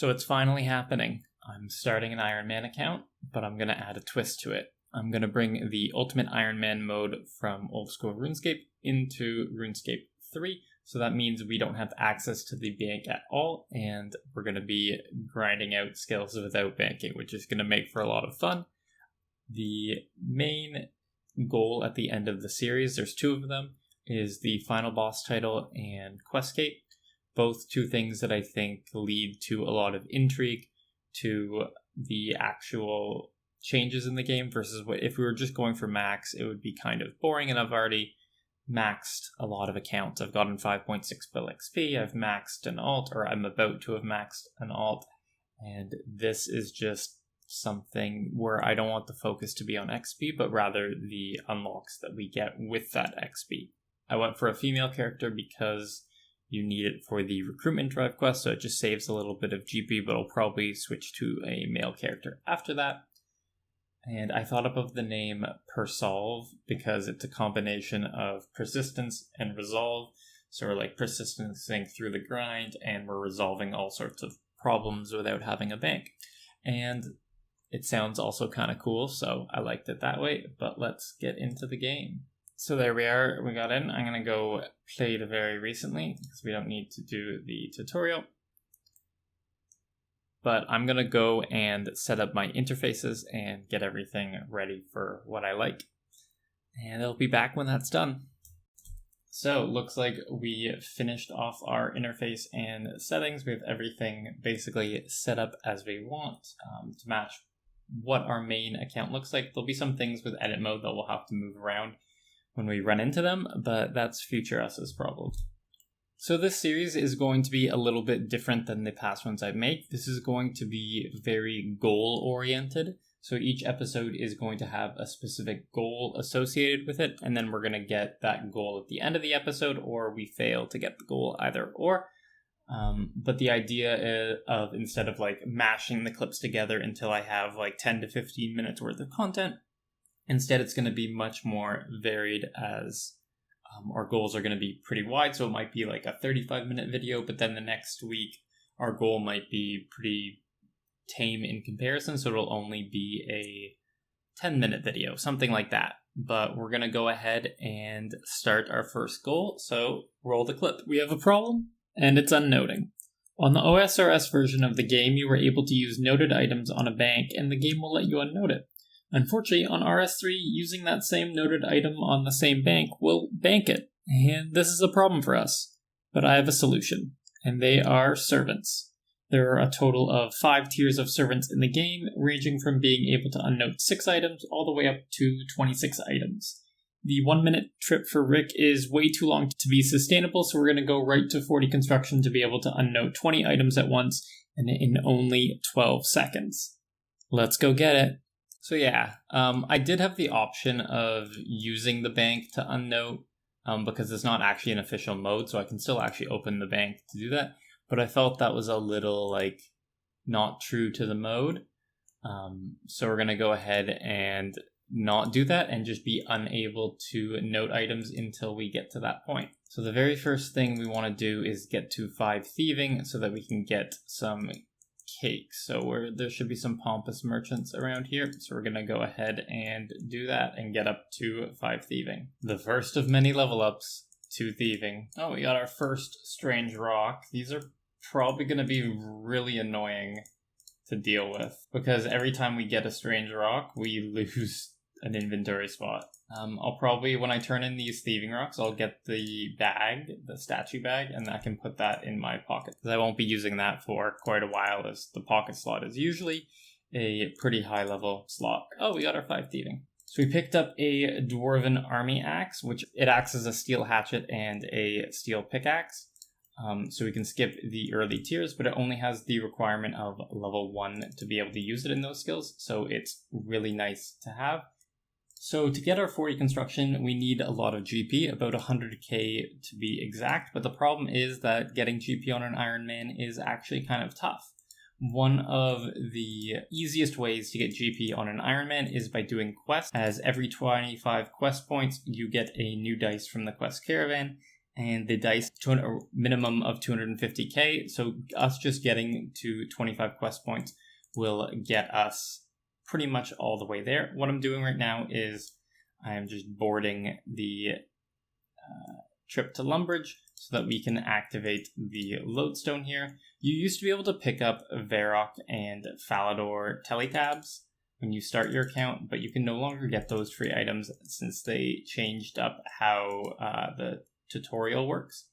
So it's finally happening. I'm starting an Ironman account, but I'm going to add a twist to it. I'm going to bring the Ultimate Ironman mode from old school RuneScape into RuneScape 3. So that means we don't have access to the bank at all, and we're going to be grinding out skills without banking, which is going to make for a lot of fun. The main goal at the end of the series, there's two of them, is the final boss title and Questgate. Both two things that I think lead to a lot of intrigue to the actual changes in the game versus what if we were just going for max, it would be kind of boring, and I've already maxed a lot of accounts. I've gotten 5.6 bill XP, I've maxed an alt, or I'm about to have maxed an alt, and this is just something where I don't want the focus to be on XP, but rather the unlocks that we get with that XP. I went for a female character because you need it for the recruitment drive quest, so it just saves a little bit of GP, but I'll probably switch to a male character after that. And I thought up of the name Persolve because it's a combination of persistence and resolve. So we're like persistencing through the grind, and we're resolving all sorts of problems without having a bank. And it sounds also kind of cool, so I liked it that way, but let's get into the game. So there we are, we got in. I'm going to go played very recently because we don't need to do the tutorial. But I'm going to go and set up my interfaces and get everything ready for what I like. And I'll be back when that's done. So looks like we finished off our interface and settings. We have everything basically set up as we want to match what our main account looks like. There'll be some things with edit mode that we'll have to move around when we run into them, but that's future us's problem. So this series is going to be a little bit different than the past ones I make. This is going to be very goal-oriented. So each episode is going to have a specific goal associated with it, and then we're going to get that goal at the end of the episode, or we fail to get the goal, either or. But the idea of, instead of like mashing the clips together until I have like 10 to 15 minutes worth of content, instead it's going to be much more varied, as our goals are going to be pretty wide. So it might be like a 35-minute video, but then the next week our goal might be pretty tame in comparison, so it'll only be a 10-minute video, something like that. But we're going to go ahead and start our first goal, so roll the clip. We have a problem, and it's unnoting. On the OSRS version of the game, you were able to use noted items on a bank, and the game will let you unnote it. Unfortunately, on RS3, using that same noted item on the same bank will bank it, and this is a problem for us. But I have a solution, and they are servants. There are a total of 5 tiers of servants in the game, ranging from being able to unnote 6 items all the way up to 26 items. The 1-minute trip for Rick is way too long to be sustainable, so we're going to go right to 40 construction to be able to unnote 20 items at once, and in only 12 seconds. Let's go get it. So yeah, I did have the option of using the bank to unnote, because it's not actually an official mode, so I can still actually open the bank to do that. But I felt that was a little, like, not true to the mode. So we're going to go ahead and not do that and just be unable to note items until we get to that point. So the very first thing we want to do is get to 5 thieving so that we can get some cakes. So there should be some pompous merchants around here. So we're going to go ahead and do that and get up to 5 thieving. The first of many level ups to thieving. Oh, we got our first strange rock. These are probably going to be really annoying to deal with, because every time we get a strange rock, we lose an inventory spot. I'll probably, when I turn in these thieving rocks, I'll get the bag, the statue bag, and I can put that in my pocket, because I won't be using that for quite a while, as the pocket slot is usually a pretty high level slot. Oh, we got our 5 thieving. So we picked up a Dwarven Army Axe, which it acts as a steel hatchet and a steel pickaxe. So we can skip the early tiers, but it only has the requirement of level 1 to be able to use it in those skills, so it's really nice to have. So to get our 40 construction, we need a lot of GP, about 100k to be exact, but the problem is that getting GP on an Ironman is actually kind of tough. One of the easiest ways to get GP on an Ironman is by doing quests, as every 25 quest points, you get a new dice from the quest caravan, and the dice to a minimum of 250k. So us just getting to 25 quest points will get us pretty much all the way there. What I'm doing right now is I'm just boarding the trip to Lumbridge so that we can activate the lodestone here. You used to be able to pick up Varrock and Falador teletabs when you start your account, but you can no longer get those free items since they changed up how the tutorial works.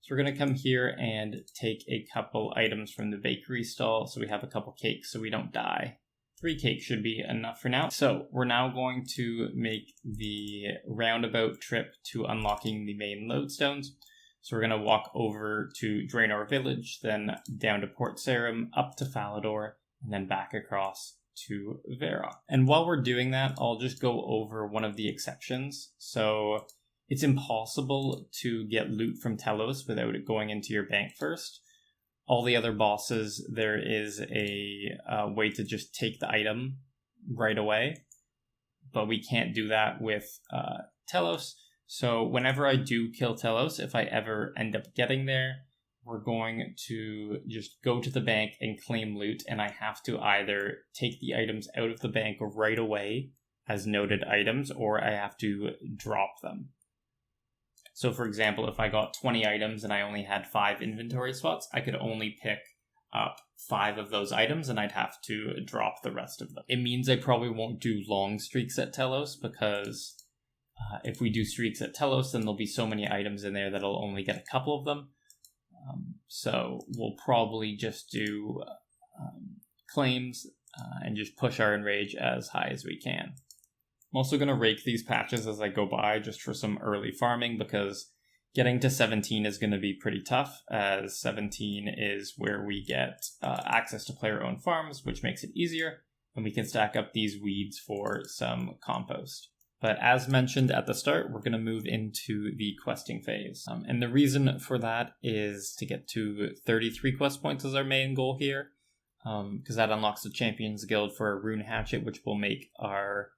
So we're going to come here and take a couple items from the bakery stall so we have a couple cakes so we don't die. 3 cakes should be enough for now. So we're now going to make the roundabout trip to unlocking the main lodestones. So we're going to walk over to Draenor Village, then down to Port Sarim, up to Falador, and then back across to Varrock. And while we're doing that, I'll just go over one of the exceptions. So it's impossible to get loot from Telos without it going into your bank first. All the other bosses, there is a way to just take the item right away, but we can't do that with Telos. So whenever I do kill Telos, if I ever end up getting there, we're going to just go to the bank and claim loot, and I have to either take the items out of the bank right away as noted items, or I have to drop them. So for example, if I got 20 items and I only had 5 inventory spots, I could only pick up 5 of those items and I'd have to drop the rest of them. It means I probably won't do long streaks at Telos because if we do streaks at Telos, then there'll be so many items in there that I'll only get a couple of them. So we'll probably just do claims and just push our enrage as high as we can. I'm also going to rake these patches as I go by just for some early farming because getting to 17 is going to be pretty tough, as 17 is where we get access to player-owned farms, which makes it easier, and we can stack up these weeds for some compost. But as mentioned at the start, we're going to move into the questing phase. And the reason for that is to get to 33 quest points as our main goal here, because that unlocks the Champions Guild for a Rune Hatchet, which will make our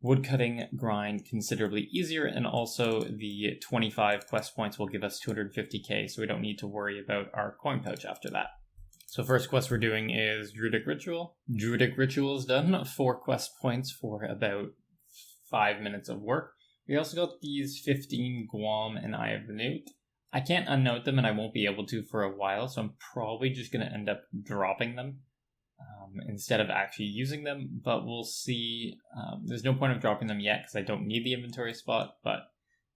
woodcutting grind considerably easier, and also the 25 quest points will give us 250k, so we don't need to worry about our coin pouch after that. So first quest we're doing is Druidic Ritual. Druidic Ritual is done, 4 quest points for about 5 minutes of work. We also got these 15 Guam and Eye of the Newt. I can't unnote them and I won't be able to for a while, so I'm probably just going to end up dropping them instead of actually using them, but we'll see. There's no point of dropping them yet because I don't need the inventory spot, but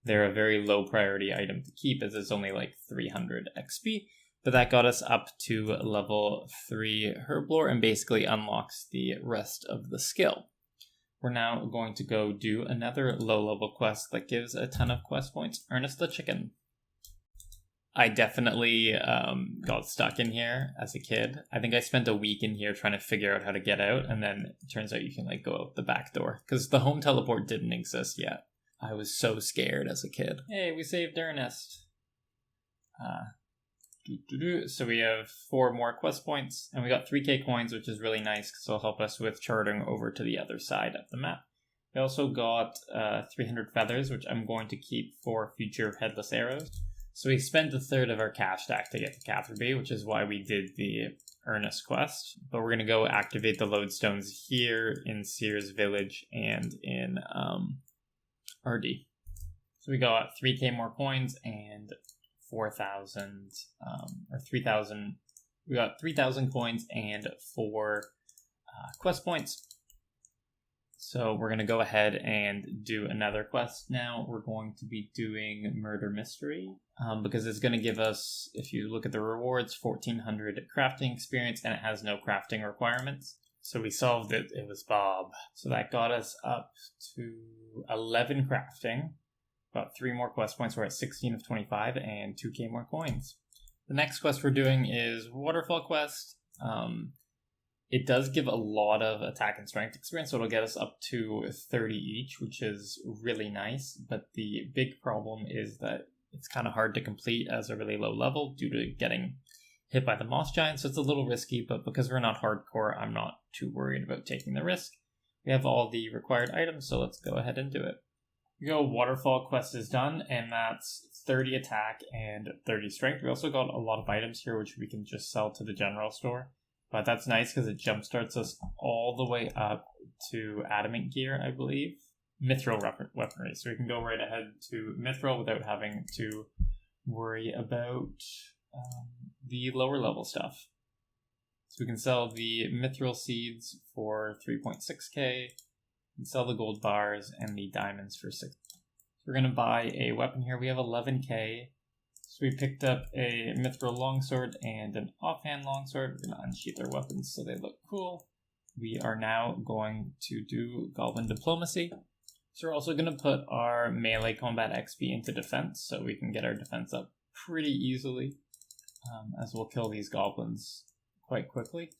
they're a very low priority item to keep as it's only like 300 XP, but that got us up to level 3 Herblore and basically unlocks the rest of the skill. We're now going to go do another low level quest that gives a ton of quest points, Ernest the Chicken. I definitely got stuck in here as a kid. I think I spent a week in here trying to figure out how to get out, and then it turns out you can like go out the back door because the home teleport didn't exist yet. I was so scared as a kid. Hey, we saved Ernest. So we have 4 more quest points, and we got 3k coins, which is really nice because it'll help us with charting over to the other side of the map. We also got 300 feathers, which I'm going to keep for future headless arrows. So we spent a third of our cash stack to get to Catherby, which is why we did the Ernest quest. But we're going to go activate the Lodestones here in Sears Village and in RD. So we got 3k more coins and 4,000, or 3,000. We got 3,000 coins and 4 quest points. So we're going to go ahead and do another quest now. We're going to be doing Murder Mystery because it's going to give us, if you look at the rewards, 1,400 crafting experience, and it has no crafting requirements. So we solved it. It was Bob. So that got us up to 11 crafting. About 3 more quest points. We're at 16 of 25 and 2k more coins. The next quest we're doing is Waterfall Quest. It does give a lot of attack and strength experience, so it'll get us up to 30 each, which is really nice. But the big problem is that it's kind of hard to complete as a really low level due to getting hit by the Moss Giant, so it's a little risky, but because we're not hardcore, I'm not too worried about taking the risk. We have all the required items, so let's go ahead and do it. We go Waterfall Quest is done, and that's 30 attack and 30 strength. We also got a lot of items here, which we can just sell to the general store. But that's nice because it jumpstarts us all the way up to Adamant Gear, I believe. Mithril weaponry. So we can go right ahead to Mithril without having to worry about the lower level stuff. So we can sell the Mithril seeds for 3.6k, and sell the gold bars and the diamonds for 6. So we're going to buy a weapon here. We have 11k. So we picked up a Mithril longsword and an offhand longsword. We're going to unsheath our weapons so they look cool. We are now going to do Goblin Diplomacy. So we're also going to put our melee combat XP into defense so we can get our defense up pretty easily, as we'll kill these goblins quite quickly.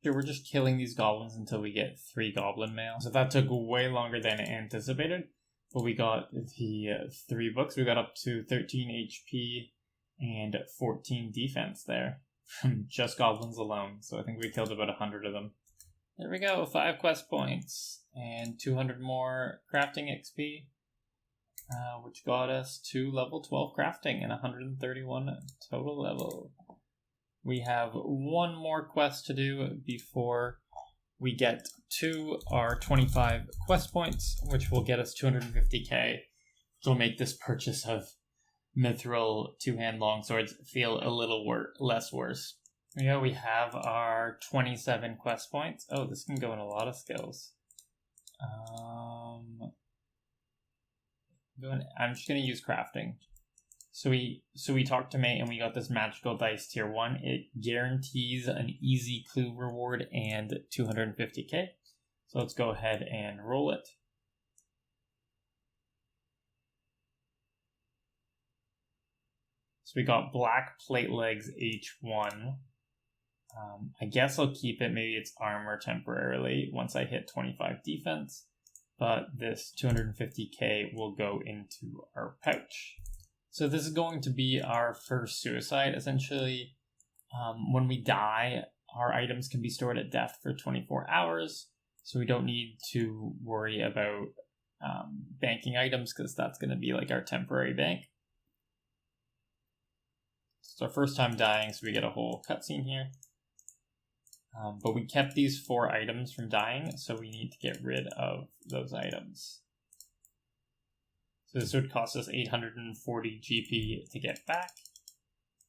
Here we're just killing these goblins until we get 3 goblin mail. So that took way longer than anticipated, but we got the 3 books. We got up to 13 HP and 14 defense there from just goblins alone. So I think we killed about 100 of them. There we go, 5 quest points and 200 more crafting XP, which got us to level 12 crafting and 131 total level. We have one more quest to do before we get to our 25 quest points, which will get us 250k, which will make this purchase of Mithril 2-hand longswords feel a little less worse. Yeah, we have our 27 quest points. Oh, this can go in a lot of skills. I'm just going to use crafting. So we talked to May and we got this magical dice tier 1. It guarantees an easy clue reward and 250k. So let's go ahead and roll it. So we got black plate legs H1. I guess I'll keep it. Maybe it's armor temporarily once I hit 25 defense. But this 250k will go into our pouch. So this is going to be our first suicide. Essentially, when we die, our items can be stored at death for 24 hours. So we don't need to worry about banking items because that's going to be like our temporary bank. It's our first time dying, so we get a whole cutscene here. But we kept these 4 items from dying, so we need to get rid of those items. So this would cost us 840 GP to get back.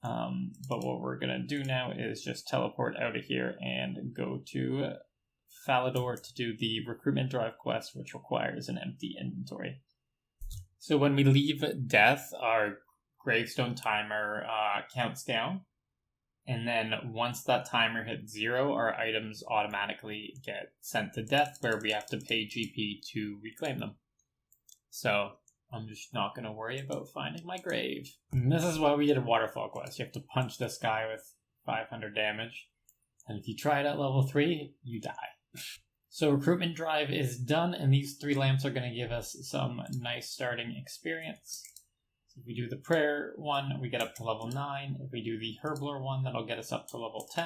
But what we're going to do now is just teleport out of here and go to Falador to do the Recruitment Drive quest, which requires an empty inventory. So when we leave death, our gravestone timer counts down. And then once that timer hits 0, our items automatically get sent to death, where we have to pay GP to reclaim them. So I'm just not going to worry about finding my grave. And this is why we did a Waterfall Quest. You have to punch this guy with 500 damage. And if you try it at level 3, you die. So Recruitment Drive is done, and these 3 lamps are going to give us some nice starting experience. So if we do the prayer one, we get up to level 9. If we do the Herbler one, that'll get us up to level 10.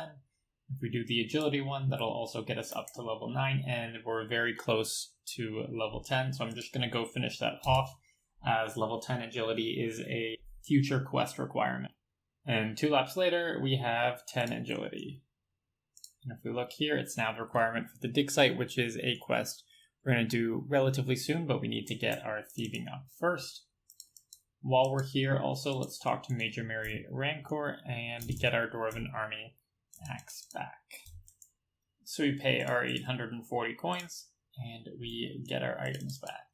If we do the Agility one, that'll also get us up to level 9, and we're very close to level 10. So I'm just going to go finish that off, as level 10 Agility is a future quest requirement. And 2 laps later, we have 10 Agility. And if we look here, it's now the requirement for the dig site, which is a quest we're going to do relatively soon, but we need to get our thieving up first. While we're here, also, let's talk to Major Mary Rancor and get our Dwarven Army axe back. So we pay our 840 coins, and we get our items back.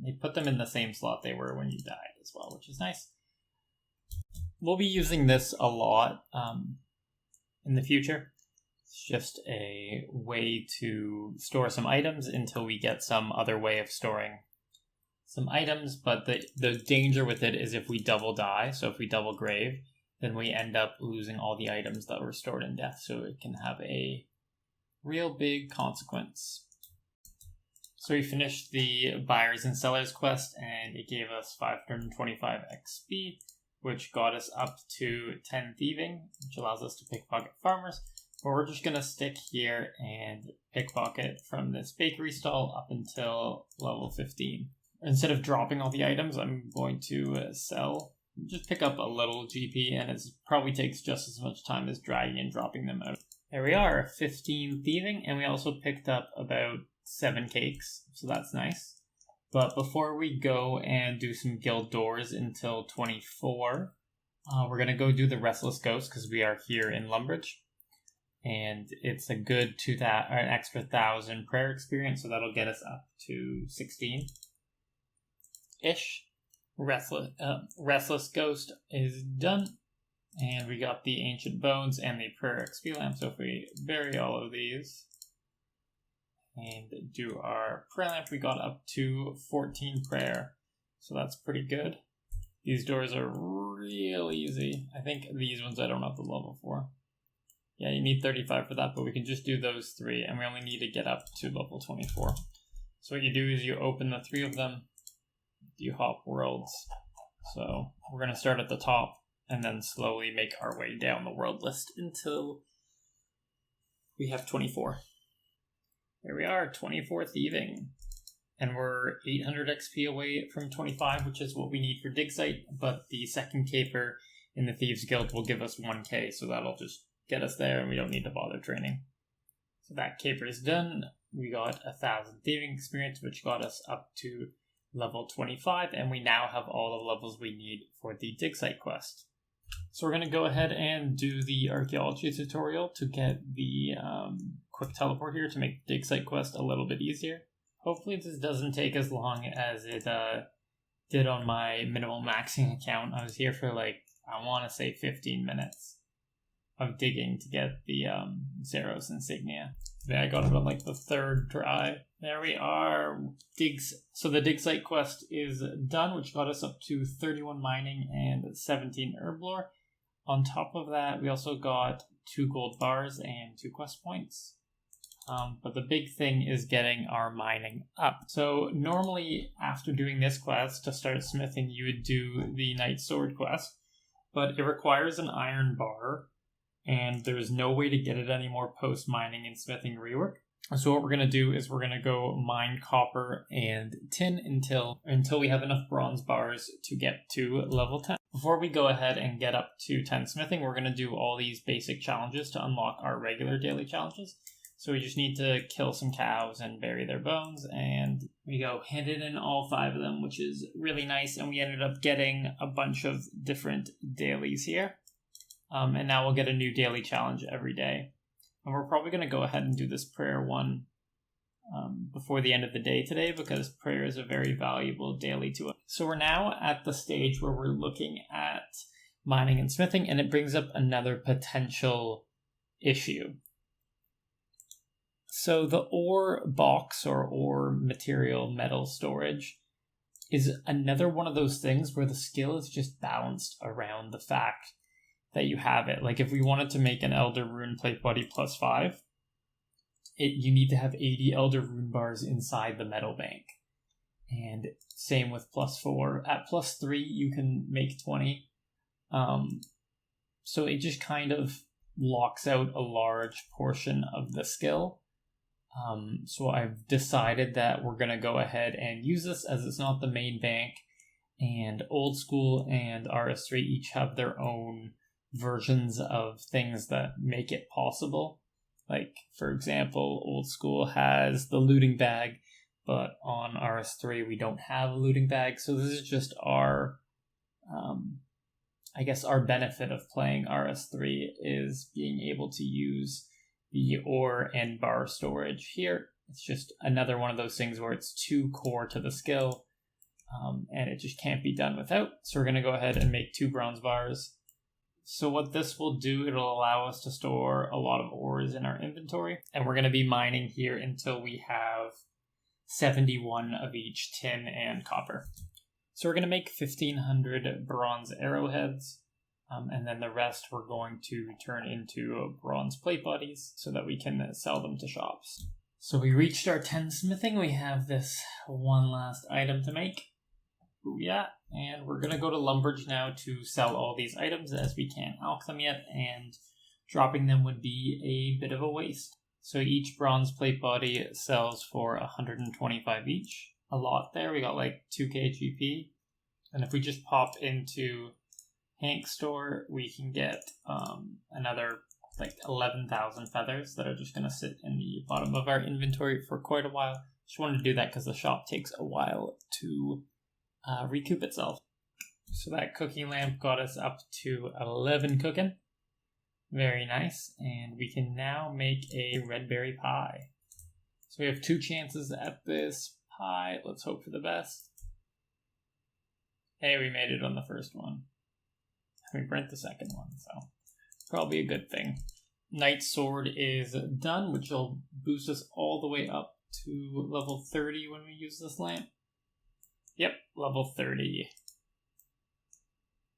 They put them in the same slot they were when you died as well, which is nice. We'll be using this a lot in the future. It's just a way to store some items until we get some other way of storing some items, but the danger with it is if we double die, so if we double grave, then we end up losing all the items that were stored in death, so it can have a real big consequence. So we finished the Buyers and Sellers quest, and it gave us 525 XP, which got us up to 10 thieving, which allows us to pickpocket farmers. But we're just going to stick here and pickpocket from this bakery stall up until level 15. instead of dropping all the items, I'm going to sell. Just pick up a little GP, and it probably takes just as much time as dragging and dropping them out. There we are, 15 thieving, and we also picked up about 7 cakes, so that's nice. But before we go and do some guild doors until 24, we're going to go do the Restless Ghost because we are here in Lumbridge. And it's a good an extra 1,000 prayer experience, so that'll get us up to 16-ish. Restless Ghost is done. And we got the Ancient Bones and the Prayer XP Lamp, so if we bury all of these and do our prayer lamp, we got up to 14 prayer, so that's pretty good. These doors are real easy. I think these ones I don't have the level for. Yeah, you need 35 for that, but we can just do those 3, and we only need to get up to level 24. So what you do is you open the 3 of them, you hop worlds. So we're going to start at the top, and then slowly make our way down the world list until we have 24. There we are, 24 thieving. And we're 800 XP away from 25, which is what we need for dig site, but the second caper in the Thieves Guild will give us 1k, so that'll just get us there and we don't need to bother training. So that caper is done. We got 1,000 thieving experience, which got us up to level 25, and we now have all the levels we need for the dig site quest. So we're going to go ahead and do the Archaeology tutorial to get the quick teleport here to make the dig site quest a little bit easier. Hopefully this doesn't take as long as it did on my minimal maxing account. I was here for I want to say 15 minutes of digging to get the Zeros insignia. I got it on the 3rd try. There we are. So the dig site quest is done, which got us up to 31 mining and 17 herb lore. On top of that, we also got 2 gold bars and 2 quest points. But the big thing is getting our mining up. So normally after doing this quest to start smithing, you would do the Knight Sword quest, but it requires an iron bar, and there's no way to get it anymore post mining and smithing rework. So what we're going to do is we're going to go mine copper and tin until we have enough bronze bars to get to level 10. Before we go ahead and get up to 10 smithing, we're going to do all these basic challenges to unlock our regular daily challenges. So we just need to kill some cows and bury their bones, and we go handed in all 5 of them, which is really nice, and we ended up getting a bunch of different dailies here. And now we'll get a new daily challenge every day. And we're probably going to go ahead and do this prayer one before the end of the day today, because prayer is a very valuable daily to us. So we're now at the stage where we're looking at mining and smithing, and it brings up another potential issue. So the ore box or ore material metal storage is another one of those things where the skill is just balanced around the fact that you have it. If we wanted to make an Elder Rune Plate Body +5, you need to have 80 Elder Rune bars inside the metal bank. And same with +4. At +3, you can make 20. So it just kind of locks out a large portion of the skill. So I've decided that we're going to go ahead and use this, as it's not the main bank, and Old School and RS3 each have their own versions of things that make it possible. For example, Old School has the looting bag, but on RS3 we don't have a looting bag. So this is just our, our benefit of playing RS3 is being able to use the ore and bar storage here. It's just another one of those things where it's too core to the skill, and it just can't be done without. So we're going to go ahead and make 2 bronze bars. So what this will do, it'll allow us to store a lot of ores in our inventory, and we're going to be mining here until we have 71 of each tin and copper. So we're going to make 1,500 bronze arrowheads, and then the rest we're going to turn into bronze plate bodies so that we can sell them to shops. So we reached our 10 smithing. We have this one last item to make. Booyah. And we're going to go to Lumbridge now to sell all these items, as we can't alch them yet, and dropping them would be a bit of a waste. So each bronze plate body sells for 125 each. a lot there. We got like 2k GP. And if we just pop into Hank's store, we can get another like 11,000 feathers that are just going to sit in the bottom of our inventory for quite a while. Just wanted to do that because the shop takes a while to recoup itself. So that cooking lamp got us up to 11 cooking. Very nice. And we can now make a red berry pie. So we have 2 chances at this pie. Let's hope for the best. Hey, we made it on the first one. We burnt the second one, so probably a good thing. Knight Sword is done, which will boost us all the way up to level 30 when we use this lamp. Yep, level 30.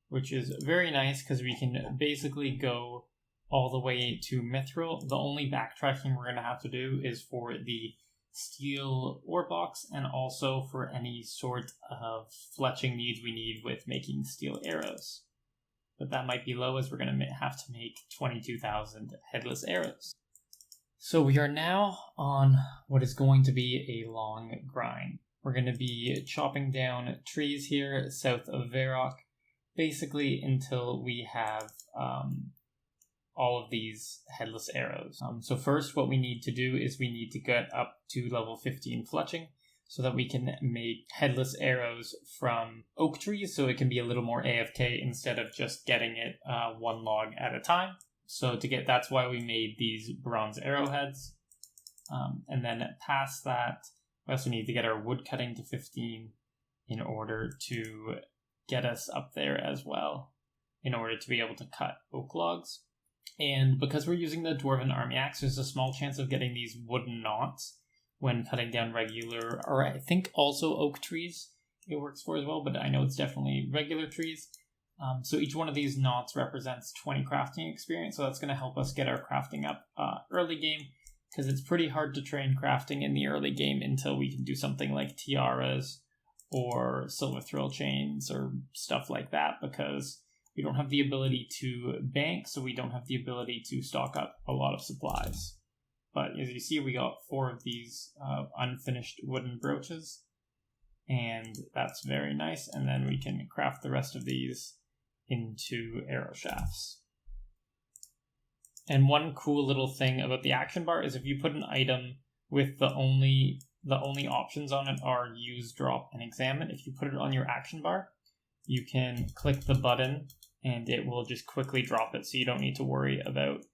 Which is very nice because we can basically go all the way to Mithril. The only backtracking we're going to have to do is for the steel ore box and also for any sort of fletching needs we need with making steel arrows. But that might be low as we're going to have to make 22,000 headless arrows. So we are now on what is going to be a long grind. We're going to be chopping down trees here south of Varrock, basically until we have all of these headless arrows. So first what we need to do is we need to get up to level 15 fletching so that we can make headless arrows from oak trees so it can be a little more AFK instead of just getting it one log at a time. So that's why we made these bronze arrowheads. And then past that, we also need to get our wood cutting to 15 in order to get us up there as well, in order to be able to cut oak logs. And because we're using the Dwarven Army Axe, there's a small chance of getting these wooden knots when cutting down regular, or I think also oak trees it works for as well, but I know it's definitely regular trees. So each one of these knots represents 20 crafting experience, so that's going to help us get our crafting up early game, because it's pretty hard to train crafting in the early game until we can do something like tiaras or silver thrill chains or stuff like that, because we don't have the ability to bank, so we don't have the ability to stock up a lot of supplies. But as you see, we got 4 of these unfinished wooden brooches, and that's very nice. And then we can craft the rest of these into arrow shafts. And one cool little thing about the action bar is if you put an item with the only options on it are use, drop, and examine, if you put it on your action bar, you can click the button and it will just quickly drop it, so you don't need to worry about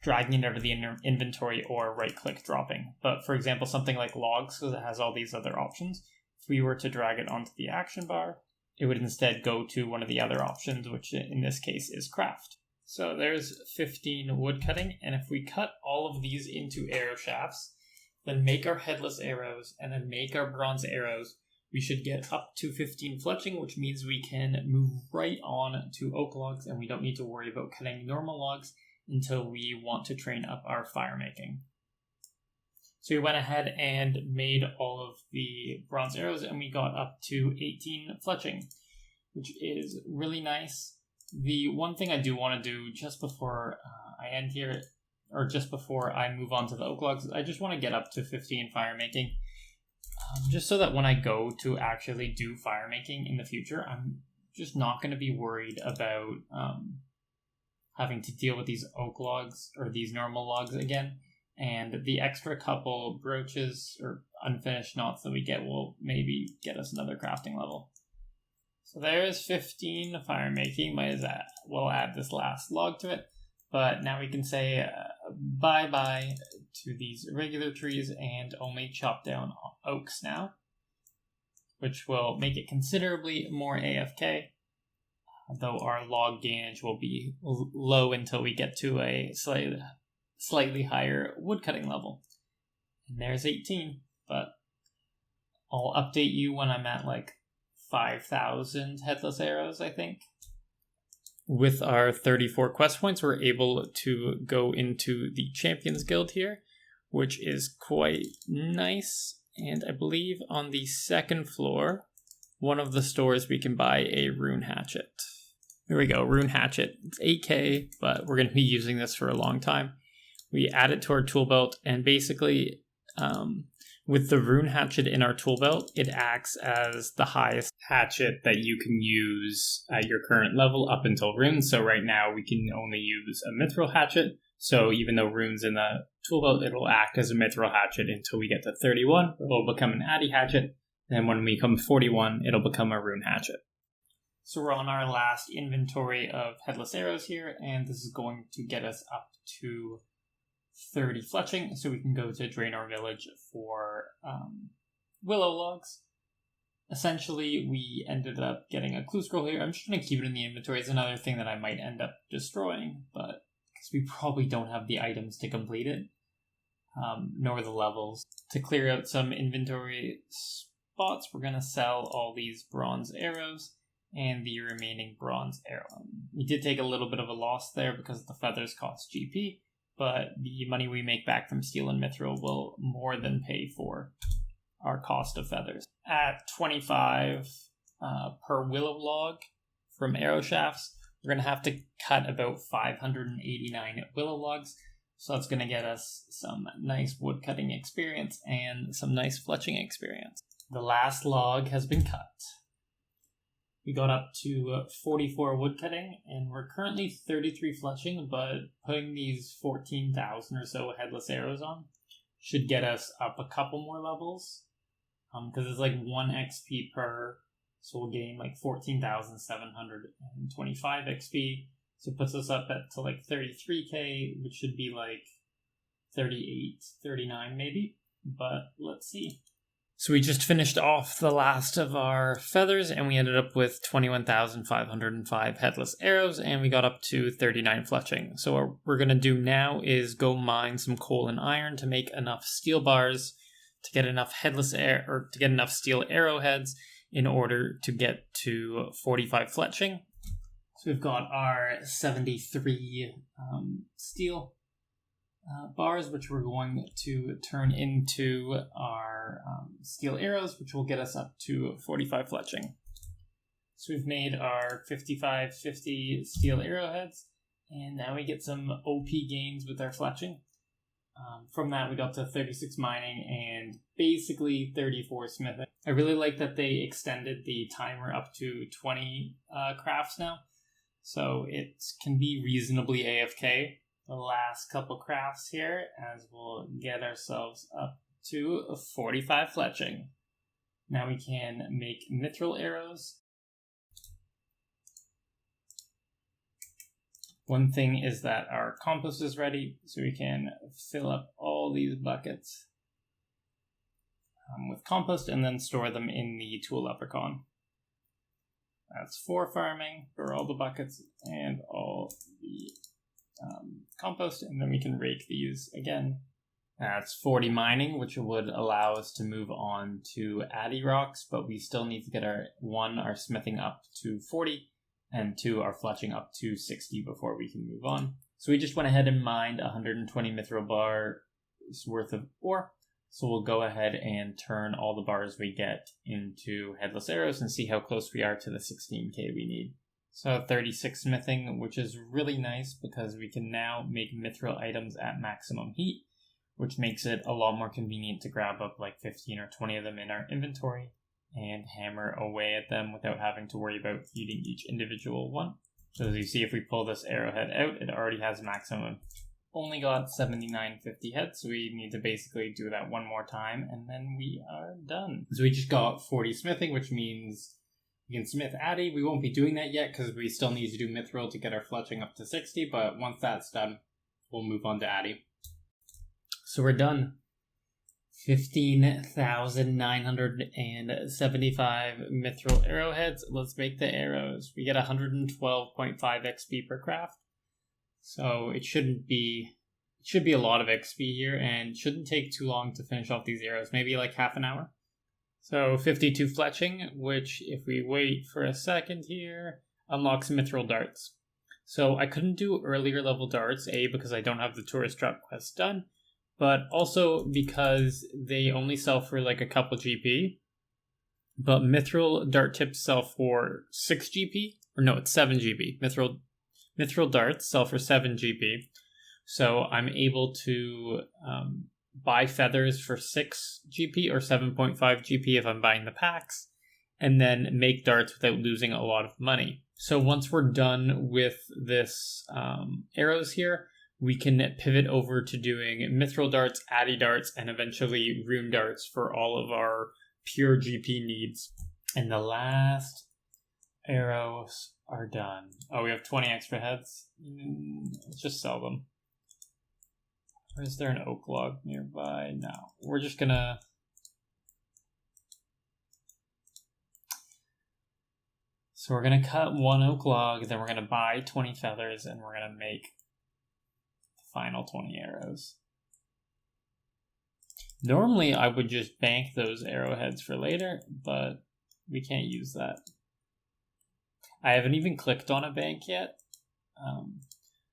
dragging it out of the inventory or right-click dropping. But for example, something like logs, because it has all these other options, if we were to drag it onto the action bar, it would instead go to one of the other options, which in this case is craft. So there's 15 wood cutting, and if we cut all of these into arrow shafts, then make our headless arrows, and then make our bronze arrows, we should get up to 15 fletching, which means we can move right on to oak logs, and we don't need to worry about cutting normal logs until we want to train up our fire making. So we went ahead and made all of the bronze arrows, and we got up to 18 fletching, which is really nice. The one thing I do want to do just before I end here, or just before I move on to the oak logs, I just want to get up to 15 fire making, just so that when I go to actually do fire making in the future, I'm just not going to be worried about having to deal with these oak logs or these normal logs again. And the extra couple brooches or unfinished knots that we get will maybe get us another crafting level. So there's 15 fire making. Might as well add this last log to it. But now we can say bye-bye to these regular trees and only chop down oaks now, which will make it considerably more AFK, though our log gainage will be low until we get to a slightly higher woodcutting level. And there's 18, but I'll update you when I'm at like 5,000 headless arrows, I think. With our 34 quest points, we're able to go into the Champions Guild here, which is quite nice. And I believe on the second floor, one of the stores we can buy a Rune Hatchet. Here we go, Rune Hatchet. It's 8k, but we're going to be using this for a long time. We add it to our tool belt, and basically With the Rune Hatchet in our tool belt, it acts as the highest hatchet that you can use at your current level up until runes. So right now we can only use a Mithril Hatchet. So even though rune's in the tool belt, it'll act as a Mithril Hatchet until we get to 31. It'll become an Addy Hatchet. And when we come 41, it'll become a Rune Hatchet. So we're on our last inventory of Headless Arrows here, and this is going to get us up to 30 fletching, so we can go to Draenor Village for willow logs. Essentially, we ended up getting a clue scroll here. I'm just going to keep it in the inventory. It's another thing that I might end up destroying, but because we probably don't have the items to complete it, nor the levels. To clear out some inventory spots, we're going to sell all these bronze arrows and the remaining bronze arrow. We did take a little bit of a loss there because the feathers cost GP, but the money we make back from steel and mithril will more than pay for our cost of feathers. At 25 per willow log from arrow shafts, we're going to have to cut about 589 willow logs, so that's going to get us some nice wood cutting experience and some nice fletching experience. The last log has been cut. We got up to 44 wood cutting, and we're currently 33 fletching, but putting these 14,000 or so headless arrows on should get us up a couple more levels, because it's like 1 XP per, so we'll gain like 14,725 XP, so it puts us up to like 33k, which should be like 38, 39 maybe, but let's see. So we just finished off the last of our feathers, and we ended up with 21,505 headless arrows, and we got up to 39 fletching. So what we're going to do now is go mine some coal and iron to make enough steel bars to get enough to get enough steel arrowheads in order to get to 45 fletching. So we've got our 73 steel bars, which we're going to turn into our steel arrows, which will get us up to 45 fletching. So we've made our 55-50 steel arrowheads, and now we get some OP gains with our fletching. From that, we got to 36 mining and basically 34 smithing. I really like that they extended the timer up to 20 crafts now, so it can be reasonably AFK the last couple crafts here, as we'll get ourselves up to 45 fletching. Now we can make mithril arrows. One thing is that our compost is ready, so we can fill up all these buckets with compost and then store them in the tool leprechaun. That's 4 farming for all the buckets and all the compost, and then we can rake these again. That's 40 mining, which would allow us to move on to Addy rocks, but we still need to get our smithing up to 40 and 2, our fletching up to 60 before we can move on. So we just went ahead and mined 120 mithril bars worth of ore. So we'll go ahead and turn all the bars we get into headless arrows and see how close we are to the 16k we need. So 36 smithing, which is really nice because we can now make mithril items at maximum heat, which makes it a lot more convenient to grab up like 15 or 20 of them in our inventory and hammer away at them without having to worry about heating each individual one. So as you see, if we pull this arrowhead out, it already has maximum. Only got 7950 heads, so we need to basically do that one more time, and then we are done. So we just got 40 smithing, which means we can smith Addy. We won't be doing that yet because we still need to do mithril to get our fletching up to 60, but once that's done, we'll move on to Addy. So we're done. 15,975 mithril arrowheads. Let's make the arrows. We get 112.5 XP per craft. So it should be a lot of XP here, and shouldn't take too long to finish off these arrows, maybe like half an hour. So 52 fletching, which if we wait for a second here, unlocks Mithral Darts. So I couldn't do earlier level darts, A, because I don't have the tourist drop quest done, but also because they only sell for like a couple GP. But Mithril Dart tips sell for 6 GP, or no, it's 7 GP. Mithral Darts sell for 7 GP, so I'm able to buy feathers for 6 GP or 7.5 GP if I'm buying the packs, and then make darts without losing a lot of money. So once we're done with this arrows here, we can pivot over to doing Mithral Darts, Addy Darts, and eventually Rune Darts for all of our pure GP needs. And the last arrows are done. Oh, we have 20 extra heads. Let's just sell them. Or is there an oak log nearby? No. We're just gonna... So we're gonna cut 1 oak log, then we're gonna buy 20 feathers, and we're gonna make the final 20 arrows. Normally I would just bank those arrowheads for later, but we can't use that. I haven't even clicked on a bank yet,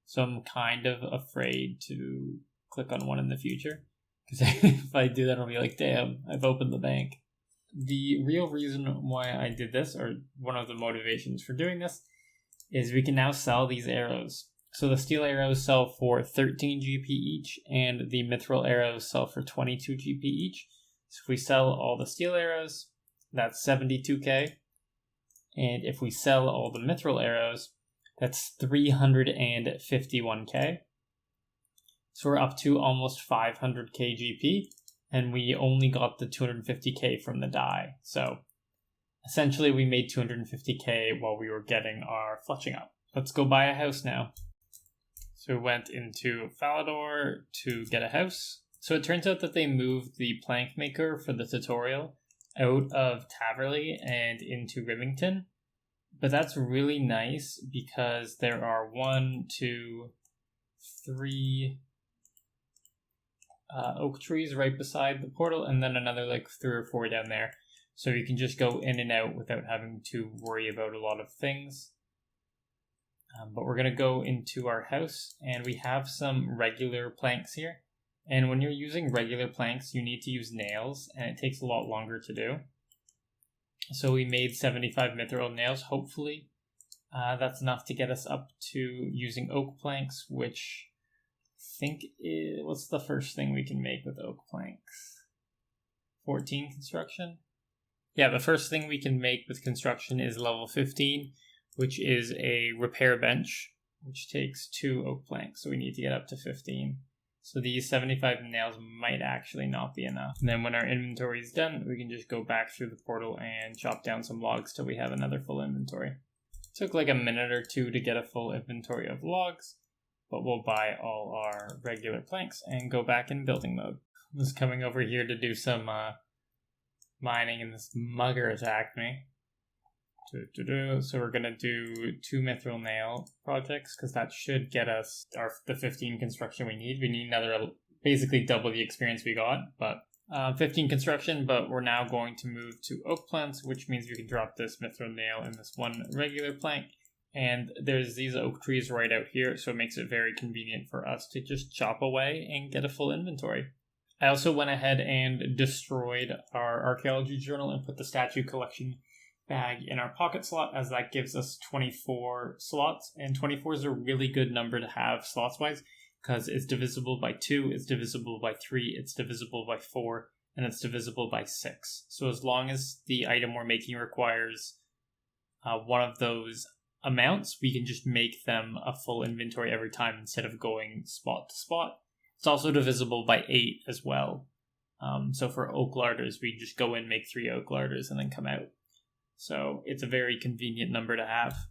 so I'm kind of afraid to click on one in the future, because if I do that, I'll be like, damn, I've opened the bank. The real reason why I did this, or one of the motivations for doing this, is we can now sell these arrows. So the steel arrows sell for 13 GP each, and the mithril arrows sell for 22 GP each. So if we sell all the steel arrows, that's 72k. And if we sell all the mithril arrows, that's 351k. So we're up to almost 500k GP, and we only got the 250k from the dye. So essentially we made 250k while we were getting our fletching up. Let's go buy a house now. So we went into Falador to get a house. So it turns out that they moved the plank maker for the tutorial out of Taverley and into Rivington. But that's really nice because there are 1, 2, 3 oak trees right beside the portal, and then another like 3 or 4 down there. So you can just go in and out without having to worry about a lot of things. But we're going to go into our house, and we have some regular planks here. And when you're using regular planks, you need to use nails, and it takes a lot longer to do. So we made 75 mithril nails, hopefully. That's enough to get us up to using oak planks, which I think is... What's the first thing we can make with oak planks? 14 construction? Yeah, the first thing we can make with construction is level 15, which is a repair bench, which takes 2 oak planks, so we need to get up to 15. So these 75 nails might actually not be enough. And then when our inventory is done, we can just go back through the portal and chop down some logs till we have another full inventory. It took like a minute or 2 to get a full inventory of logs, but we'll buy all our regular planks and go back in building mode. I was coming over here to do some mining, and this mugger attacked me. So we're going to do 2 mithril nail projects, because that should get us the 15 construction we need. We need another, basically double the experience we got, but 15 construction, but we're now going to move to oak plants, which means we can drop this mithril nail in this 1 regular plank. And there's these oak trees right out here, so it makes it very convenient for us to just chop away and get a full inventory. I also went ahead and destroyed our archaeology journal and put the statue collection bag in our pocket slot, as that gives us 24 slots, and 24 is a really good number to have slots wise, because it's divisible by 2, it's divisible by 3, it's divisible by 4, and it's divisible by 6. So as long as the item we're making requires one of those amounts, we can just make them a full inventory every time instead of going spot to spot. It's also divisible by 8 as well. So for oak larders, we just go in, make 3 oak larders, and then come out. So it's a very convenient number to have.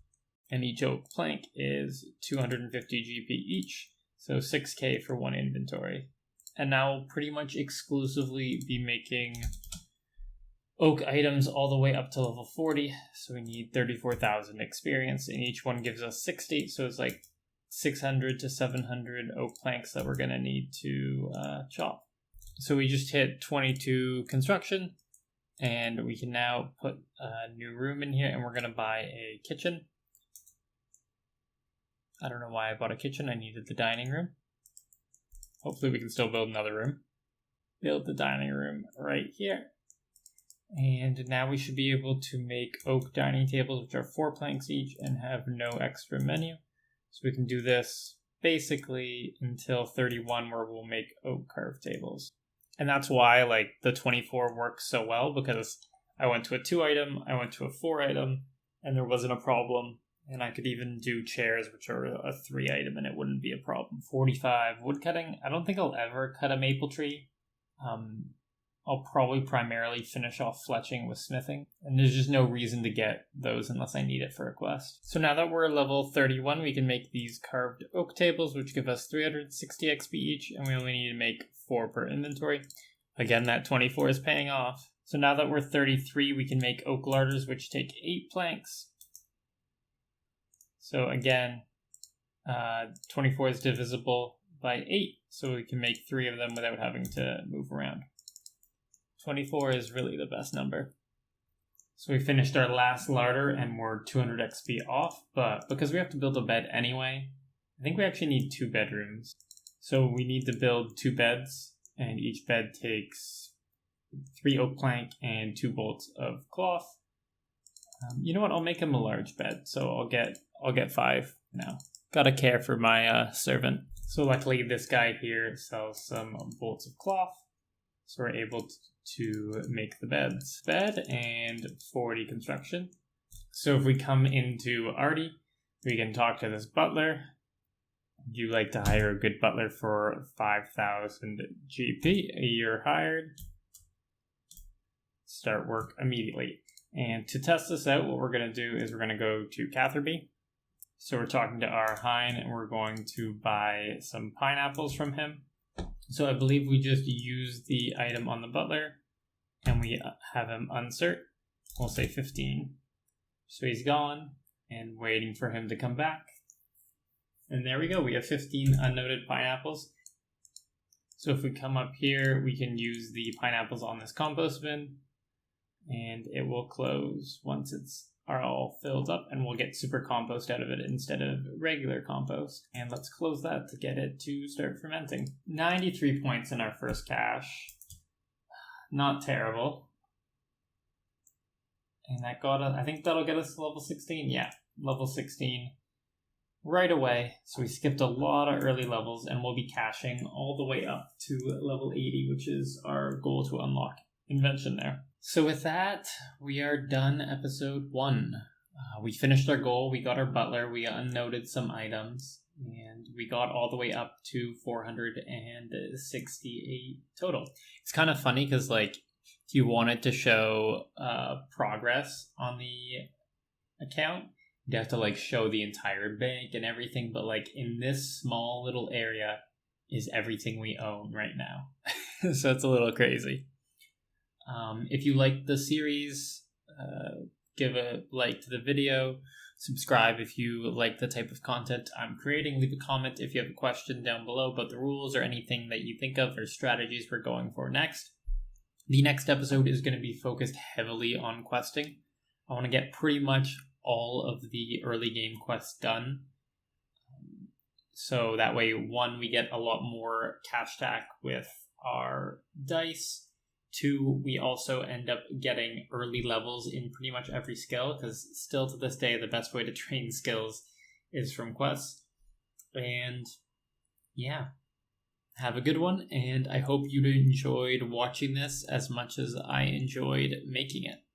And each oak plank is 250 GP each, so 6k for 1 inventory. And now we'll pretty much exclusively be making oak items all the way up to level 40. So we need 34,000 experience, and each one gives us 60, so it's like 600 to 700 oak planks that we're going to need to chop. So we just hit 22 construction. And we can now put a new room in here, and we're going to buy a kitchen. I don't know why I bought a kitchen. I needed the dining room. Hopefully we can still build another room. Build the dining room right here. And now we should be able to make oak dining tables, which are 4 planks each, and have no extra menu. So we can do this basically until 31, where we'll make oak carved tables. And that's why like the 24 works so well, because I went to a 2 item, I went to a 4 item, and there wasn't a problem. And I could even do chairs, which are a 3 item, and it wouldn't be a problem. 45 woodcutting. I don't think I'll ever cut a maple tree. I'll probably primarily finish off fletching with smithing. And there's just no reason to get those unless I need it for a quest. So now that we're level 31, we can make these carved oak tables, which give us 360 XP each, and we only need to make 4 per inventory. Again, that 24 is paying off. So now that we're 33, we can make oak larders, which take 8 planks. So again, 24 is divisible by 8, so we can make 3 of them without having to move around. 24 is really the best number. So we finished our last larder and we're 200 XP off, but because we have to build a bed anyway, I think we actually need 2 bedrooms. So we need to build 2 beds, and each bed takes 3 oak plank and 2 bolts of cloth. You know what? I'll make him a large bed, so I'll get 5 now. Gotta care for my servant. So luckily this guy here sells some bolts of cloth, so we're able to make the bed and 40 construction. So if we come into Artie, we can talk to this butler. You like to hire a good butler for 5,000 GP. You're hired. Start work immediately. And to test this out, what we're going to do is we're going to go to Catherby. So we're talking to our Hein, and we're going to buy some pineapples from him. So I believe we just use the item on the butler, and we have him unsert. We'll say 15. So he's gone, and waiting for him to come back. And there we go, we have 15 unnoted pineapples. So if we come up here, we can use the pineapples on this compost bin, and it will close once it's all filled up, and we'll get super compost out of it instead of regular compost. And let's close that to get it to start fermenting. 93 points in our first cache. Not terrible. And that got us, I think that'll get us to level 16. Yeah, level 16 right away. So we skipped a lot of early levels, and we'll be caching all the way up to level 80, which is our goal to unlock invention there. So with that, we are done episode 1. We finished our goal, we got our butler, we unnoted some items, and we got all the way up to 468 total. It's kind of funny because, like, if you wanted to show progress on the account, you'd have to, like, show the entire bank and everything, but, like, in this small little area is everything we own right now. So it's a little crazy. If you like the series, give a like to the video, subscribe if you like the type of content I'm creating, leave a comment if you have a question down below about the rules or anything that you think of or strategies we're going for next. The next episode is going to be focused heavily on questing. I want to get pretty much all of the early game quests done. So that way, 1, we get a lot more cash stack with our dice. 2, we also end up getting early levels in pretty much every skill, because still to this day, the best way to train skills is from quests. And yeah, have a good one, and I hope you enjoyed watching this as much as I enjoyed making it.